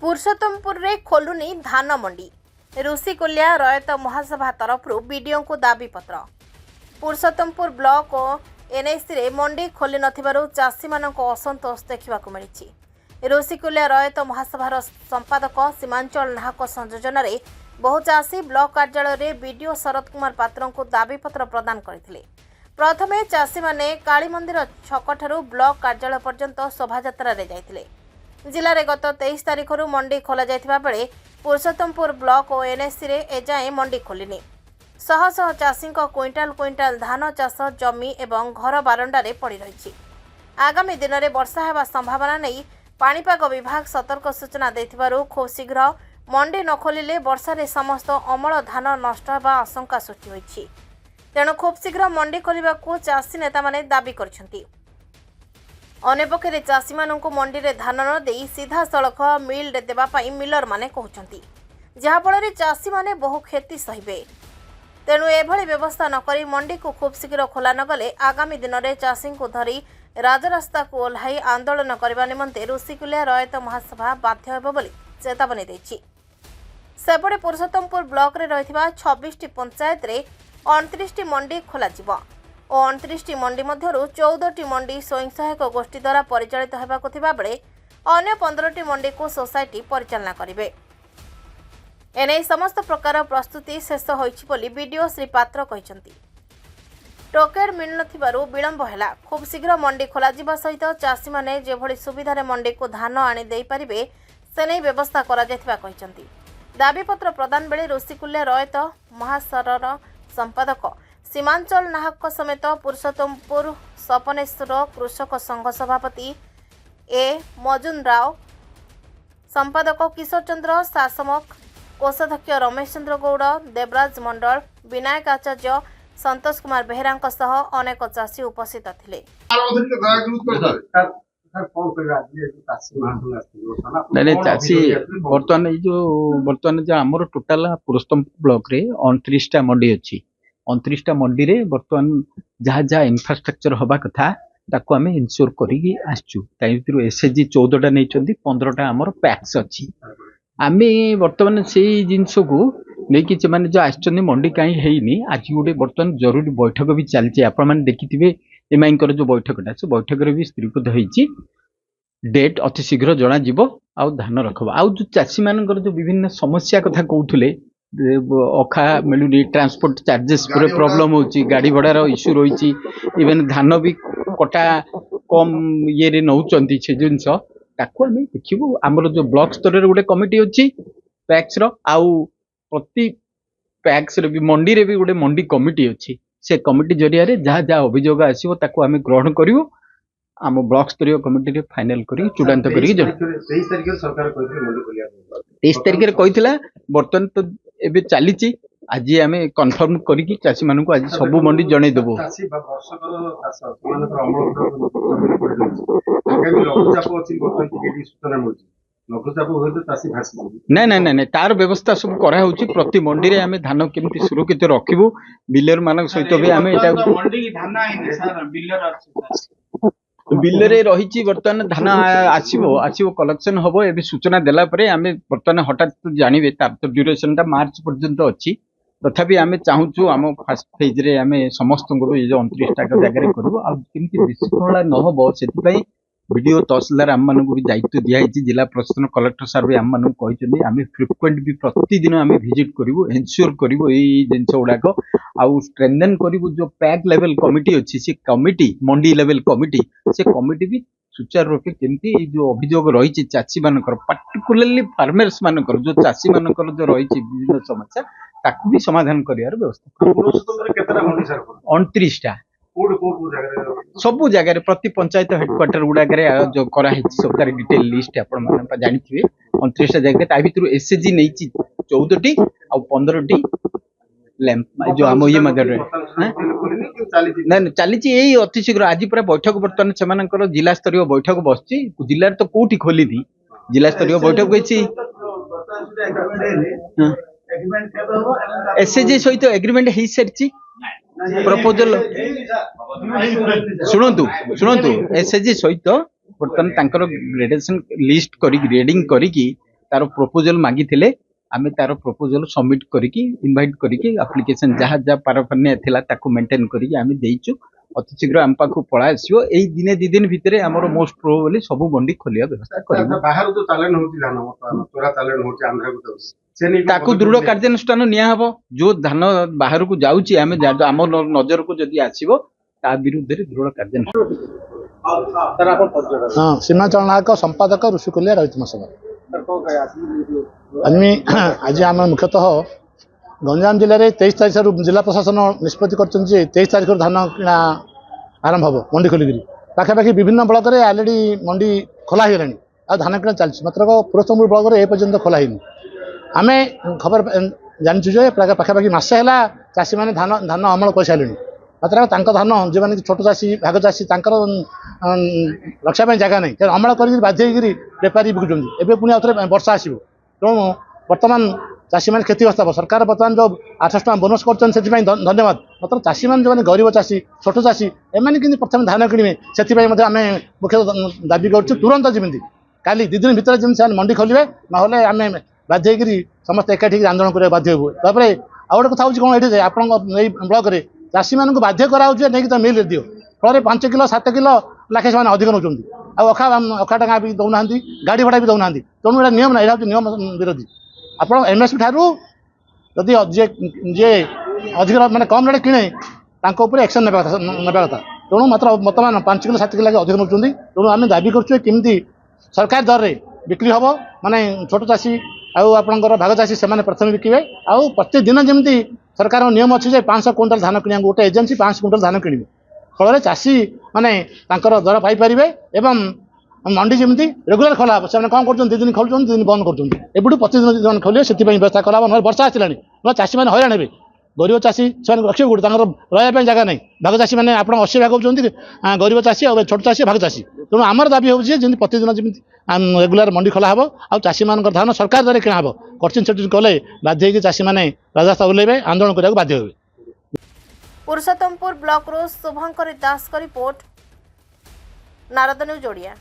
पुरुषोत्तमपुर रे खोलुनी धान मंडी ऋषिकुल्या रयत महासभा तरफ बीडीओ को दाबी पत्र। पुरुषोत्तमपुर ब्लॉक और एनएसी रे मंडी खोली नथिबारु चाषी मानक असंतोष देखा मिली। ऋषिकुल्या रयत महासभार संपादक सीमांचल नाहक संयोजन रे बहु चाषी ब्लॉक कार्यालय रे बीडीओ शरद कुमार पात्र को दाबी पत्र प्रदान करथिले। प्रथमे चाषी माने काली मंदिर छक ठारू ब्लॉक कार्यालय पर्यंत शोभायात्रा रे जाइथिले। जिले में गत 23 तारिख मंडी खोल जाइथिबा बेले पुरुषोत्तमपुर ब्लॉक और एनएसी रे एजाए मंडी खोलिनी। शह शह चाषी क्विंटाल क्विंटाल धान चाष जमी एवं घर बारंडारे पड़ी रही। आगामी दिन में वर्षा होगा संभावना नहीं पाणीपाग विभाग सतर्क सूचना देथिबारु खूब शीघ्र मंडी न खोलिले वर्षा रे समस्त अमल धान नष्ट होगा आशंका सृष्टि होइछि। तेणु खूब शीघ्र मंडी खोलिबाकू चाषी नेता माने दाबी करछन्ति। अन्यपक्षे चाषी मानू मंडी रे धान न देई सीधा सड़क मिल रे देबा पई मिलर माने कहउछन्ति, जहा फल चाषी माने बहु क्षति सहिबे। तेणु एभली व्यवस्था न करी मंडी को खूब शीघ्र खोला न गले आगामी दिन में चाषी को धरी राजरास्ता को ओह्लाई आंदोलन करने निमंते ऋषिकुल्या रयत महासभा बाध्य हेबो बोली चेतावनी देछि। सेपटे पुरुषोत्तमपुर ब्लॉक रे रहिथिबा 26टी पंचायत रे 29टी मंडी खोला जिवो और 29टी मंडी मध्यरु 14टी मंडी स्वयं सहायक गोष्ठी द्वारा परिचालित हेबाकु थिबा बेले अन्य 15टी मंडी को सोसाइटी परिचालना करिवे। एने समस्त प्रकार प्रस्तुति शेष होइछि बोली बीडीओ श्री पात्र कहिसंती। टोकेन मिलनथिबारु विलंब हैला। खूब शीघ्र मंडी खोला जिबा सहित चाषी माने जेभली सुविधा रे मंडी को धान आनी देई परिबे सेनै व्यवस्था करा जायथिबा कहिसंती। दाबी पत्र प्रदान बेले ऋषिकुल्या रयत महासरर संपादक सीमांचल नाहक समेत पुरुषोत्तमपुर सपनेश्वर कृषक संघ सभापति ए मजुनराव, संपादक किशोर चंद्र शासमक, कोषाध्यक्ष रमेश चंद्र गौड़, देवराज मंडल, विनायक आचार्य, संतोष कुमार बेहरा अनेक चाषी उपस्थित थिले। नहीं चाषी बर्तमान जो आमर टोटाल पुरुषोत्तमपुर ब्लॉक रे 29टा मंडी अच्छी। 29टा मंडी रे बर्तमान जहाँ जहाँ इनफ्रास्ट्रक्चर हवा कथा ताको आम इनश्योर करी आसचु। एसएचजी 14टा नहीं 15टा आमर पैक्स अच्छी। आम बर्तमान से जिनस को लेकिन से जो आस मंडी कहीं हैनी आज गोटे बर्तमान जरूरी बैठक भी चलती। आपण देखिथे एमआई जो बैठकटा से बैठक भी स्थिरीकृत होती डेट अति शीघ्र जना जीव आउ धान रखब। आउ जो चाषी मानकर जो विभिन्न समस्या कथा कहते अखा मिलूनी, ट्रांसपोर्ट चार्जेस पूरे प्रॉब्लम होची, गाड़ी भड़ार इश्यू रही, इवेन धान भी कटा कम ये नौचंती से जिनस ताको आम देखिबू। आमर जो ब्लॉक स्तर गोटे कमिटी अच्छी पैक्स रो आउ प्रति पैक्स रे भी मंडी रे भी गोटे मंडी कमिटी अच्छी। से कमिटी जरिया जहाँ जहाँ अभियोग आसो ताको आम ग्रहण करूँ। आम ब्लॉक स्तरीय कमिटी फाइनल करी चूड़ांत करी 23 तारिख कही बर्तमान तो एबे चली आज आम कन्फर्म करी चाषी मानू आज सब मंडी जन देवु। ना ना ना तार व्यवस्था सब करा होची। प्रति मंडी रे आमे धान केमती सुरक्षित रखिबू बिलर मानक सहित भी आमे एटा बिल रे रही बर्तमान धान आसीबो कलेक्शन हबो। एबे सूचना देला परे आमे बर्तमान हठात जानिबे तार तो ड्यूरेशन टा मार्च पर्यंत अछि। तथापि आमे चाहूछु आम फर्स्ट फेज रे आमे समस्त को ये 29टा जगह करू आ केमती विशृंखला न हबो सेति वीडियो तहसीलदार आम मानक भी दायित्व दिखाई। जिला प्रशासन कलेक्टर सार भी आम मानक कहते आम फ्रिक्वेंट भी प्रतिदिन आम विजिट करूँ एनश्योर करूँ यही जिनस गुड़ाक आउ स्ट्रेंथन करूँ। जो पैक लेवल कमिटी अच्छी से कमिटी मंडी लेवल कमिटी से कमिटी भी सुचारू रूपे केमती जो अभियोग रही चाषी मानकर पार्टिकुलरली फार्मर्स मानकर जो चाषी मानकर जो रही विभिन्न समस्या ताकू भी समाधान कर व्यवस्था 29टा सबू जगह प्रति पंचायत हेडक्वार्टर गुड़ाक जो कराई सब तार डिटेल लिस्ट आप जानी 29टा जगह भर एसएचजी नहीं 14टी आ 15टी लैंप जो आम ये मध्य ना चली यही अति शीघ्र आज पूरा बैठक बर्तमान से जिला स्तरीय बैठक बस जिले तो कौटी खोली थी जिला स्तरीय बैठक एसएचजी सहित एग्रीमेंट हो सारी प्रपोजल शुणु शुणु एसएचजी सहित बर्तमान ग्रेडेशन लिस्ट करी ग्रेडिंग करी तार प्रपोजल मागिथिले आमे तार प्रपोजल सबमिट करिकी इनवाइट करिकी एप्लिकेशन जहाँ जहाँ पारफान्य थिला ताकू मेंटेन करिकी आमे देइछु अति शीघ्र आम पाखु पळा आसियो एई दिने दी दिन भितरे हमर मोस्ट प्रोबेबली सब मंडी खोलिया व्यवस्था करिबो बाहर जो चालन होती धान चोरा चालन होती आंध्र को से नहीं ताकू दृढ़ कार्यानुष्ठान निया हबो जो धान बाहर को जाउची आमे आम नजर को जदि आसीबो ता विरुद्ध रे दृढ़ कार्यानुष्ठान हाँ सीमाचल नायक संपादक ऋषिकुल्या रहित मसला आज आम मुख्यतः गंजाम जिले में 23 तारीख जिला प्रशासन निष्पत्ति कर 23 तारीख धान किणा आरंभ हम मंडी खोलिकी पाखापाखि विभिन्न ब्लक में ऑलरेडी मंडी खोला हो धान किणा चलती मात्र पुरस्तमपुर ब्लक में एपर्यंत खोला आम खबर जानचु जे पाखापाखि मसे है चाषी मैंने धान धान अमल कर सारे मात्र धान जो मैंने छोट चाषी भाग चाषी रक्षा जगह नहीं अमल कर बाध्य बेपारी बिकुंट एवं पुणी आउ थे वर्षा आसो तेणु बर्तमान चाषी मैंने क्षतिग्रस्त हम सरकार बर्तमान जो 800 टका बोनस कर धन्यवाद मात्र चाषी मैंने जो गरीब चाषी छोट चाषी एम कि प्रथम धान किणे से आम मुख्य दाबी कर तुरंत जमी काली 2 दिन भितर जमी मंडी खोलिए ना आम बाध्य समस्त एकाठी आंदोलन करने बाध्य हूँ तापर आउ गोटे कथा हूँ कौन ये आप ब्लक में चाषी मानक बाध्य कराऊे नहीं तो मिल दियो फल 5 किलो 7 किलो लाखे से अधिक नौ अखा अखा टका भी दौना गाड़ी भड़ा भी दौना तेणु यहाँ नियम ना यहाँ नियम विरोधी आप एमएसपी ठारू जदि जे अधिक माने कम रेट किणे एक्शन ना कथा तेणु मात्र बर्तमान 5 किलो 7 किलो अधिक नौ तेणु आम दाबी करमती सरकार दर में बिक्री हम माने छोट चाषी आपर भाग चाषी से प्रथम बिके आउ प्रतिदिन जमी सरकार नियम अच्छी 500 क्विंटाल धान किणा गोटे एजेन्सी 500 क्विंटाल धान किणवे फल चाषी माने दर पाइपर एवं मंडी जमी रेगुलर खोला से कौन कर 2 दिन खोलुं 2 दिन बंद कर प्रतिदिन खोलिए से व्यवस्था करा ना वर्षा आसला ना चाषी मैंने हैरान हे गरीब चाषी से रखे गोटे रहा जगह नहीं भाग चाषी मैंने आप 80 भाग होती गरीब चाषी और छोट चाषी भाग चाषी तेणु आमर दाबी होती जमी प्रतिदिन जमी रेगुलर मंडी खोला हम आ चाषी मान धान सरकार द्वारा किणा हम कर्चिन छटिन कले बाध्य चाषी मैंने राजस्व ओल्लैबे आंदोलन करने बाध्य हे। पुरुषोत्तमपुर ब्लॉक रो शुभंकर दास का रिपोर्ट नारद न्यूज ओडिया।